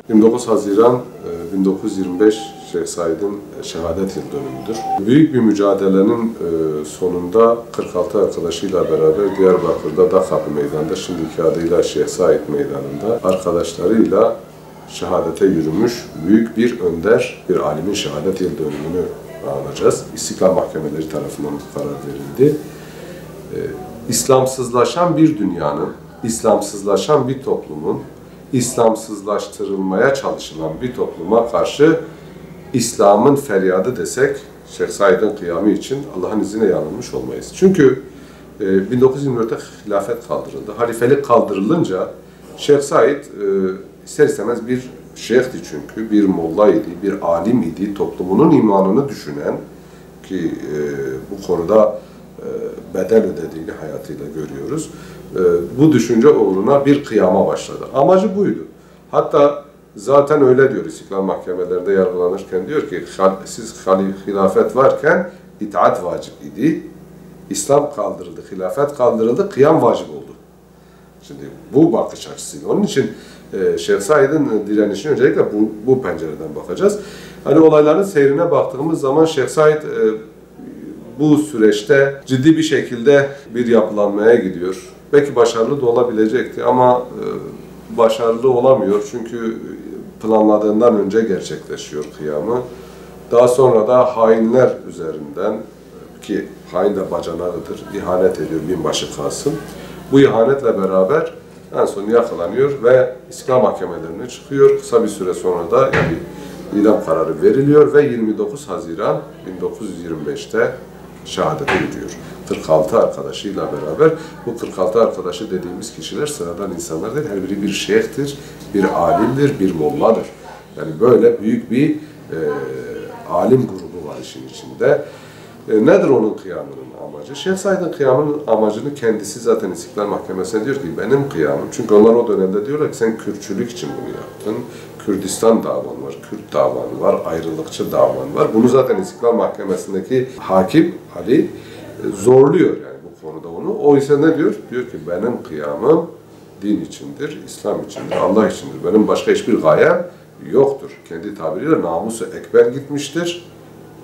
29 Haziran 1925 Şeyh Said'in şehadet yıl dönümüdür. Büyük bir mücadelenin sonunda 46 arkadaşıyla beraber Diyarbakır'da Dağkapı Meydanı'nda, şimdiki adıyla Şeyh Said Meydanı'nda arkadaşlarıyla şehadete yürümüş büyük bir önder, bir alimin şehadet yıl dönümünü anacağız. İstiklal Mahkemeleri tarafından bu karar verildi. İslamsızlaşan bir dünyanın, İslamsızlaşan bir toplumun, İslamsızlaştırılmaya çalışılan bir topluma karşı İslam'ın feryadı desek, Şeyh Said'in kıyamı için Allah'ın izniyle yanılmış olmayız. Çünkü 1924'te hilafet kaldırıldı. Halifelik kaldırılınca Şeyh Said ister istemez bir şeyhti çünkü, bir molla idi, bir alim idi, toplumunun imanını düşünen ki bu konuda bedel ödediğini hayatıyla görüyoruz. Bu düşünce uğruna bir kıyama başladı. Amacı buydu. Hatta zaten öyle diyor İstiklal Mahkemelerinde yargılanırken, diyor ki siz hilafet varken itaat vacip idi. İslam kaldırıldı, hilafet kaldırıldı, kıyam vacip oldu. Şimdi bu bakış açısıyla. Onun için Şeyh Said'in direnişine öncelikle bu pencereden bakacağız. Hani olayların seyrine baktığımız zaman Şeyh Said bu süreçte ciddi bir şekilde bir yapılanmaya gidiyor. Belki başarılı da olabilecekti ama başarılı olamıyor çünkü planladığından önce gerçekleşiyor kıyamı. Daha sonra da hainler üzerinden, ki hain de bacanağıdır, ihanet ediyor binbaşı Kasım. Bu ihanetle beraber en son yakalanıyor ve İstiklal Mahkemelerine çıkıyor. Kısa bir süre sonra da yani idam kararı veriliyor ve 29 Haziran 1925'te şehadete gidiyor. 46 arkadaşıyla beraber, bu 46 arkadaşı dediğimiz kişiler sıradan insanlar değil, her biri bir şeyhtir, bir alimdir, bir molladır. Yani böyle büyük bir alim grubu var işin içinde. Nedir onun kıyamının amacı? Şeyh Said'in kıyamının amacını kendisi zaten İstiklal Mahkemesi'ne diyor ki benim kıyamım, çünkü onlar o dönemde diyorlar ki sen Kürtçülük için bunu yaptın. Kürdistan davan var, Kürt davan var, ayrılıkçı davan var. Bunu zaten İstiklal Mahkemesi'ndeki hakim Ali zorluyor yani bu konuda onu. O ise ne diyor? Diyor ki benim kıyamım din içindir, İslam içindir, Allah içindir. Benim başka hiçbir gayem yoktur. Kendi tabiriyle namusu ekber gitmiştir.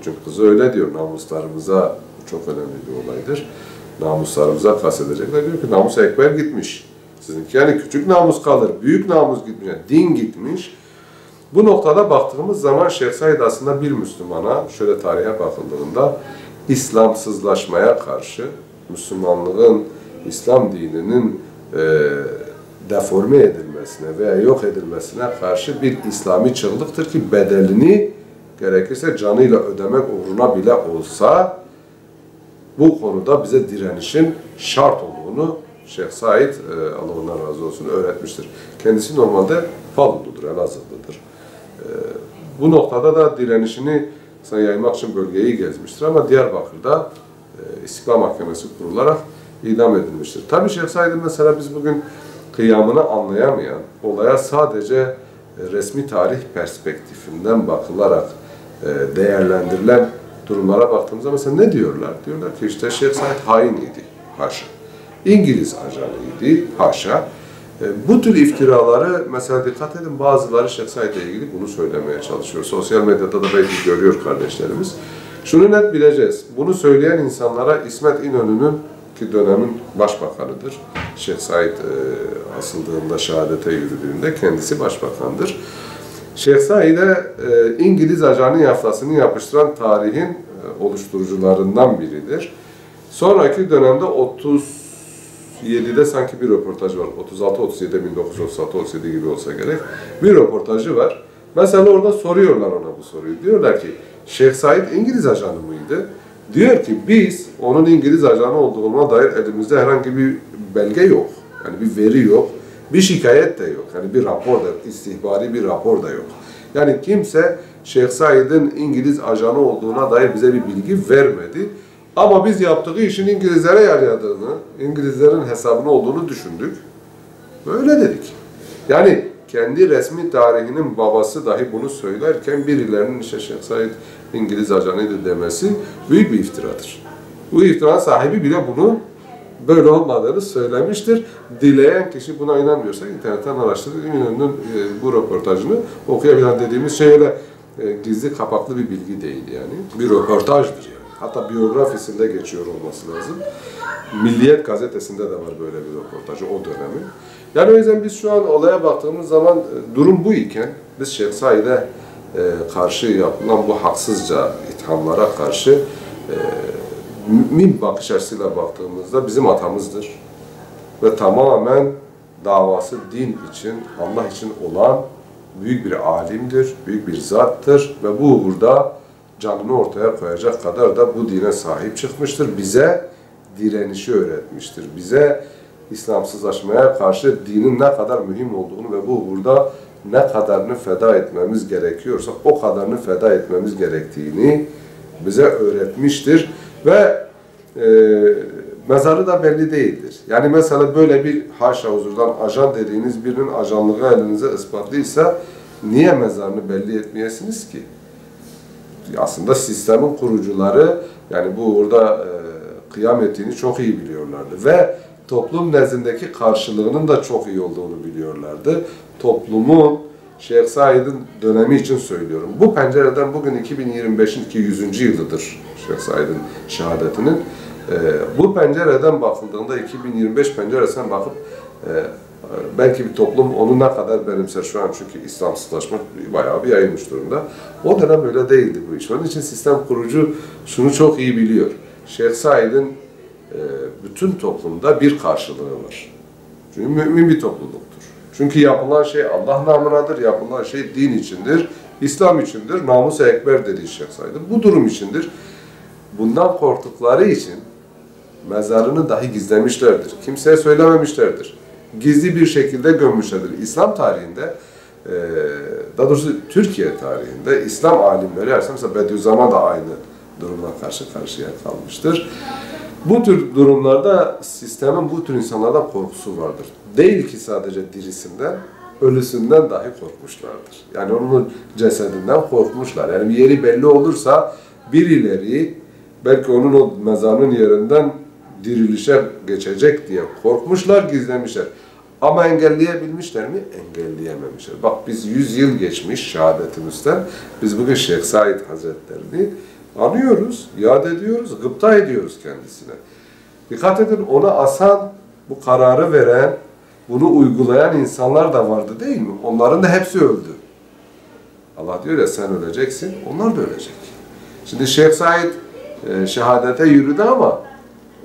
Çünkü kızı öyle diyor, namuslarımıza, çok önemli bir olaydır. Namuslarımıza kastedecekler. Diyor ki namus ekber gitmiş. Sizinki yani küçük namus kalır, büyük namus gitmiş, yani din gitmiş. Bu noktada baktığımız zaman Şeyh Said aslında bir Müslümana, şöyle tarihe bakıldığında, İslamsızlaşmaya karşı, Müslümanlığın, İslam dininin deforme edilmesine veya yok edilmesine karşı bir İslami çığlıktır ki bedelini gerekirse canıyla ödemek uğruna bile olsa bu konuda bize direnişin şart olduğunu Şeyh Said, Allah ondan razı olsun, öğretmiştir. Kendisi normalde Falunludur, Elazığlıdır. Bu noktada da direnişini yaymak için bölgeyi gezmiştir ama Diyarbakır'da İstiklal Mahkemesi kurularak idam edilmiştir. Tabii Şeyh Said'in mesela biz bugün kıyamını anlayamayan, olaya sadece resmi tarih perspektifinden bakılarak değerlendirilen durumlara baktığımızda mesela ne diyorlar? Diyorlar ki işte Şeyh Said hain idi, haşa. İngiliz ajanıydı, haşa. Bu tür iftiraları mesela dikkat edin, bazıları Şeyh Said'le ilgili bunu söylemeye çalışıyor. Sosyal medyada da belki görüyor kardeşlerimiz. Şunu net bileceğiz, bunu söyleyen insanlara İsmet İnönü'nün, ki dönemin başbakanıdır, Şeyh Said asıldığında, şehadete yürüdüğünde kendisi başbakandır. Şeyh Said'e İngiliz ajanı yaftasını yapıştıran tarihin oluşturucularından biridir. Sonraki dönemde 37'de sanki bir röportaj var. 36-37, 1936-37 gibi olsa gerek. Bir röportajı var. Mesela orada soruyorlar ona bu soruyu. Diyorlar ki Şeyh Said İngiliz ajanı mıydı? Diyor ki biz onun İngiliz ajanı olduğuna dair elimizde herhangi bir belge yok. Yani bir veri yok. Bir şikayet de yok. Yani bir rapor da, istihbari bir rapor da yok. Yani kimse Şeyh Said'in İngiliz ajanı olduğuna dair bize bir bilgi vermedi. Ama biz yaptığı işin İngilizlere yaradığını, İngilizlerin hesabına olduğunu düşündük. Böyle dedik. Yani kendi resmi tarihinin babası dahi bunu söylerken birilerinin işte Şeyh Said İngiliz ajanıydı demesi büyük bir iftiradır. Bu iftiranın sahibi bile bunu böyle olmadığını söylemiştir. Dileyen kişi buna inanmıyorsa internetten araştırır. İnönü'nün bu röportajını okuyabilir. Dediğimiz şey öyle gizli kapaklı bir bilgi değil yani. Bir röportajdır yani. Hatta biyografisinde geçiyor olması lazım. Milliyet gazetesinde de var böyle bir röportajı o dönemi. Yani o yüzden biz şu an olaya baktığımız zaman durum bu iken biz Şeyh Said'e karşı yapılan bu haksızca ithamlara karşı mümin bakış açısıyla baktığımızda bizim atamızdır. Ve tamamen davası din için, Allah için olan büyük bir alimdir, büyük bir zattır ve bu uğurda canını ortaya koyacak kadar da bu dine sahip çıkmıştır. Bize direnişi öğretmiştir. Bize İslamsızlaşmaya karşı dinin ne kadar mühim olduğunu ve bu uğurda ne kadarını feda etmemiz gerekiyorsa o kadarını feda etmemiz gerektiğini bize öğretmiştir. Ve mezarı da belli değildir. Yani mesela böyle bir haşa huzurdan ajan dediğiniz birinin ajanlığı elinize ispatlıysa niye mezarını belli etmeyesiniz ki? Aslında sistemin kurucuları yani bu uğurda kıyam ettiğini çok iyi biliyorlardı ve toplum nezdindeki karşılığının da çok iyi olduğunu biliyorlardı. Toplumun Şeyh Said'in dönemi için söylüyorum. Bu pencereden bugün 2025'in 100. yılıdır Şeyh Said'in şehadetinin. Bu pencereden bakıldığında 2025 penceresinden bakıp belki bir toplum onu ne kadar benimser şu an çünkü İslamsızlaşma bayağı bir yayılmış durumda. O dönem öyle değildi bu iş. Onun için sistem kurucu şunu çok iyi biliyor. Şeyh Said'in bütün toplumda bir karşılığı var. Çünkü mümin bir topluluktur. Çünkü yapılan şey Allah namınadır, yapılan şey din içindir, İslam içindir, namus-u ekber dediği Şeyh Said'in. Bu durum içindir. Bundan korktukları için mezarını dahi gizlemişlerdir. Kimseye söylememişlerdir. Gizli bir şekilde gömmüşlerdir. İslam tarihinde, daha doğrusu Türkiye tarihinde İslam alimleri, mesela Bediüzzaman da aynı durumla karşı karşıya kalmıştır. Bu tür durumlarda sistemin bu tür insanlardan korkusu vardır. Değil ki sadece dirisinden, ölüsünden dahi korkmuşlardır. Yani onun cesedinden korkmuşlar. Yani bir yeri belli olursa birileri belki onun o mezarının yerinden dirilişe geçecek diye korkmuşlar, gizlemişler. Ama engelleyebilmişler mi? Engelleyememişler. Bak biz 100 yıl geçmiş şehadetimizden, biz bugün Şeyh Said Hazretlerini anıyoruz, yad ediyoruz, gıpta ediyoruz kendisine. Dikkat edin, ona asan, bu kararı veren, bunu uygulayan insanlar da vardı değil mi? Onların da hepsi öldü. Allah diyor ya sen öleceksin, onlar da ölecek. Şimdi Şeyh Said şehadete yürüdü ama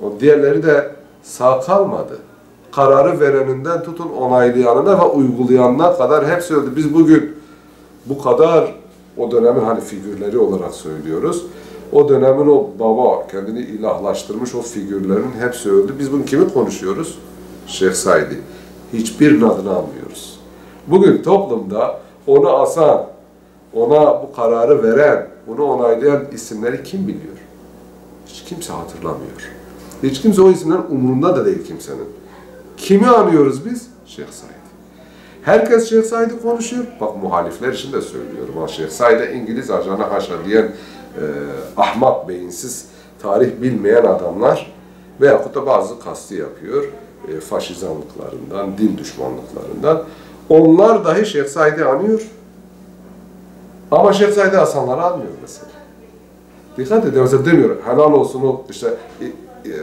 o diğerleri de sağ kalmadı. Kararı vereninden tutun onaylayanına ve uygulayanına kadar hepsi öldü. Biz bugün bu kadar o dönemin hani figürleri olarak söylüyoruz. O dönemin o baba kendini ilahlaştırmış o figürlerin hepsi öldü. Biz bugün kimi konuşuyoruz? Şeyh Said'i. Hiçbirinin adını almıyoruz. Bugün toplumda onu asan, ona bu kararı veren, bunu onaylayan isimleri kim biliyor? Hiç kimse hatırlamıyor. Hiç kimse o isimlerin umurunda da değil kimsenin. Kimi anıyoruz biz? Şeyh Said. Herkes Şeyh Said'i konuşuyor. Bak muhalifler için de söylüyorum. Şeyh Said'e İngiliz ajanı haşa diyen ahmak, beyinsiz, tarih bilmeyen adamlar veyahut da bazı kasti yapıyor. Faşizanlıklarından, din düşmanlıklarından. Onlar dahi Şeyh Said'i anıyor. Ama Şeyh Said'i asanları anmıyor mesela. Dikkat edin mesela demiyor. Helal olsun o işte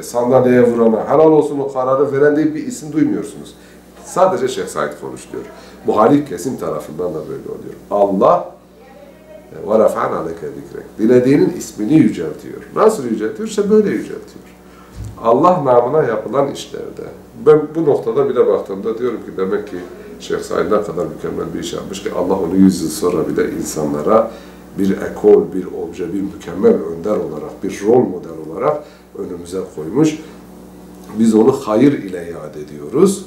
sandalyeye vurana, helal olsun o kararı veren diye bir isim duymuyorsunuz. Sadece Şeyh Said konuşuyor. Muhalif kesim tarafından da böyle oluyor. Allah وَرَفَعَنَ عَلَيْكَ ذِكْرَكَ dilediğinin ismini yüceltiyor. Nasıl yüceltiyor? İşte böyle yüceltiyor. Allah namına yapılan işlerde. Ben bu noktada bile baktığımda diyorum ki demek ki Şeyh Said ne kadar mükemmel bir iş yapmış ki Allah onu 100 yıl sonra bile insanlara bir ekol, bir obje, bir mükemmel önder olarak, bir rol model olarak önümüze koymuş. Biz onu hayır ile yad ediyoruz.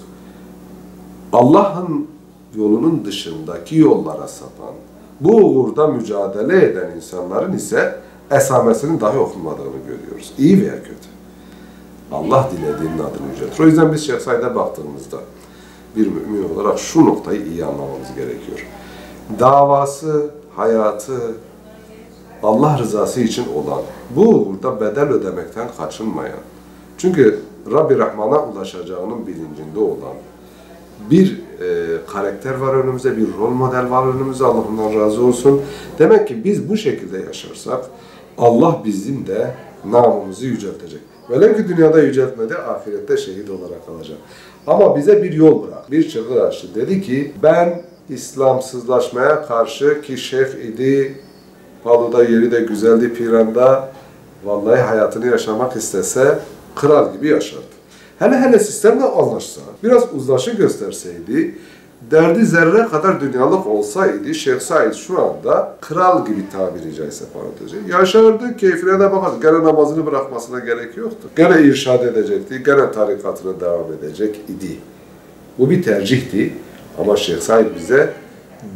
Allah'ın yolunun dışındaki yollara sapan, bu uğurda mücadele eden insanların ise esamesinin dahi okunmadığını görüyoruz. İyi veya kötü. Allah dilediğinin adını yüceltir. O yüzden biz Şeyh Said'e baktığımızda bir mümin olarak şu noktayı iyi anlamamız gerekiyor. Davası, hayatı Allah rızası için olan, bu uğurda bedel ödemekten kaçınmayan. Çünkü Rabbi Rahman'a ulaşacağının bilincinde olan bir karakter var önümüzde, bir rol model var önümüzde. Allah ondan razı olsun. Demek ki biz bu şekilde yaşarsak Allah bizim de namımızı yüceltecek. Velev ki dünyada yüceltmedi, ahirette şehit olarak kalacak. Ama bize bir yol bırak, bir çığır açtı. Dedi ki ben İslamsızlaşmaya karşı, ki şeyh idi, Palu'da yeri de güzeldi, Piran'da, vallahi hayatını yaşamak istese kral gibi yaşardı. Hele sistemle anlaşsa, biraz uzlaşı gösterseydi, derdi zerre kadar dünyalık olsaydı, Şeyh Said şu anda kral gibi tabiri caizse parantezi yaşardı, keyfine de bakardı. Gene namazını bırakmasına gerek yoktu. Gene irşad edecekti, gene tarikatına devam edecek idi. Bu bir tercihti ama Şeyh Said bize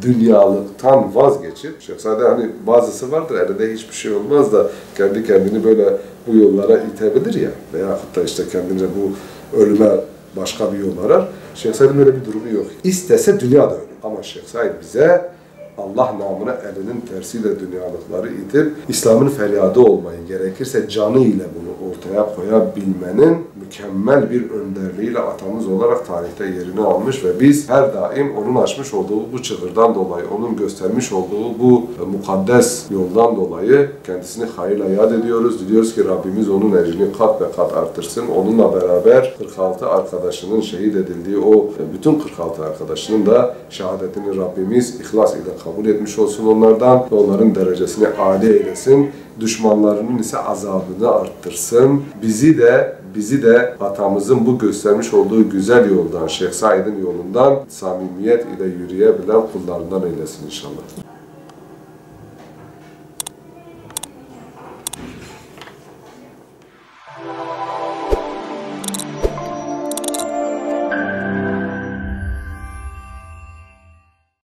dünyalıktan vazgeçip, Şeyh Said'e hani bazısı vardır, elinde hiçbir şey olmaz da kendi kendini böyle bu yollara itebilir ya, veyahut da işte kendince bu ölüme başka bir yol arar. Şeyh Said'in öyle bir durumu yok. İstese dünya da ölür. Ama Şeyh Said bize Allah namına elinin tersiyle dünyalıkları itip İslam'ın feryadı olmayı, gerekirse canı ile bunu ortaya koyabilmenin mükemmel bir önderliğiyle atamız olarak tarihte yerini almış ve biz her daim onun açmış olduğu bu çığırdan dolayı, onun göstermiş olduğu bu mukaddes yoldan dolayı kendisini hayırla yad ediyoruz. Diliyoruz ki Rabbimiz onun ecrini kat ve kat artırsın. Onunla beraber 46 arkadaşının şehit edildiği o bütün 46 arkadaşının da şehadetini Rabbimiz ihlas ile kabul etmiş olsun onlardan ve onların derecesini âli eylesin. Düşmanlarının ise azabını arttırsın. Bizi de atamızın bu göstermiş olduğu güzel yoldan, Şeyh Said'in yolundan samimiyet ile yürüyebilen kullarından eylesin inşallah.